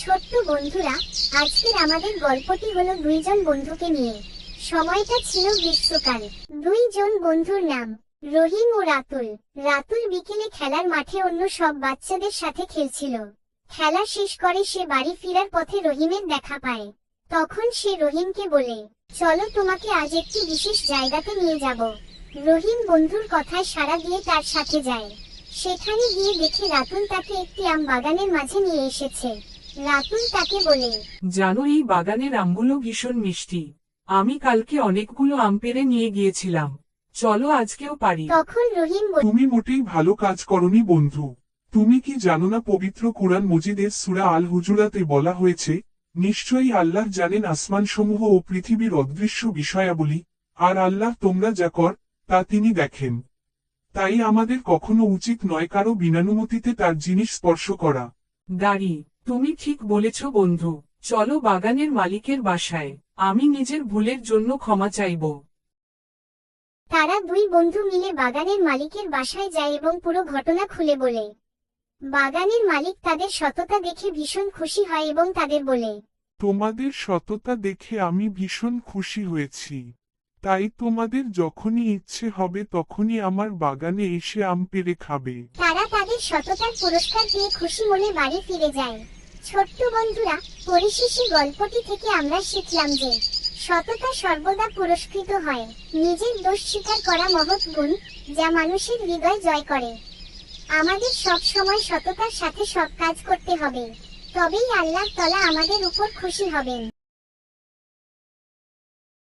ছোট্ট বন্ধুরা, আজকের আমাদের গল্পটি হলো দুইজন বন্ধুকে নিয়ে। সময়টা ছিল গ্রীষ্মকাল। দুইজন বন্ধুর নাম রহিম ও রাতুল। রাতুল বিকেলে খেলার মাঠে অন্য সব বাচ্চাদের সাথে খেলছিল। খেলা শেষ করে সে বাড়ি ফেরার পথে রহিমের দেখা পায়। তখন সে রহিমকে বলে, চলো তোমাকে আজ একটি বিশেষ জায়গাতে নিয়ে যাব। রহিম বন্ধুর কথায় সাড়া দিয়ে তার সাথে যায়। সেখানে গিয়ে দেখে রাতুল তাকে একটি আম বাগানের মাঝে নিয়ে এসেছে। রাতুল তাকে বলে, জানো এই বাগানের আমগুলো ভীষণ মিষ্টি। আমি কালকে অনেকগুলো আম পেড়ে নিয়ে গিয়েছিলাম। চলো আজকেও পারি। তখন রহিম বলে, তুমি মোটেই ভালো কাজ করনি বন্ধু। তুমি কি জানো না পবিত্র কুরআন মজিদের সূরা আল হুজুরাতে বলা হয়েছে, নিশ্চয়ই আল্লাহ জানেন আসমানসমূহ ও পৃথিবীর অদৃশ্য বিষয়াবলী, আর আল্লাহ তোমরা যা কর তা তিনি দেখেন। তাই আমাদের কখনো উচিত নয় কারো বিনানুমতিতে তার জিনিস স্পর্শ করা। দাঁড়ি, তুমি ঠিক বলেছ বন্ধু। চলো বাগানের মালিকের বাসায়। আমি নিজের ভুলের জন্য ক্ষমা চাইব। তারা দুই বন্ধু মিলে বাগানের মালিকের বাসায় যায় এবং পুরো ঘটনা খুলে বলে। বাগানের মালিক তাদের সততা দেখে ভীষণ খুশি হয় এবং তাদের বলে, তোমাদের সততা দেখে আমি ভীষণ খুশি হয়েছি। তাই তোমাদের যখনই ইচ্ছে হবে তখনই আমার বাগানে এসে আম পেড়ে খাবে। তারা তাদের সততার পুরস্কার পেয়ে খুশি মনে বাড়ি ফিরে যায়। ছোট্ট বন্ধুরা, পরিশেষে গল্পটি থেকে আমরা শিখলাম যে সততা সর্বদা পুরস্কৃত হয়। নিজের দোষ স্বীকার করা মহৎ গুণ, যা মানুষের হৃদয় জয় করে। আমাদের সব সময় সততার সাথে সব কাজ করতে হবে, তবেই আল্লাহ তাআলা আমাদের উপর খুশি হবেন।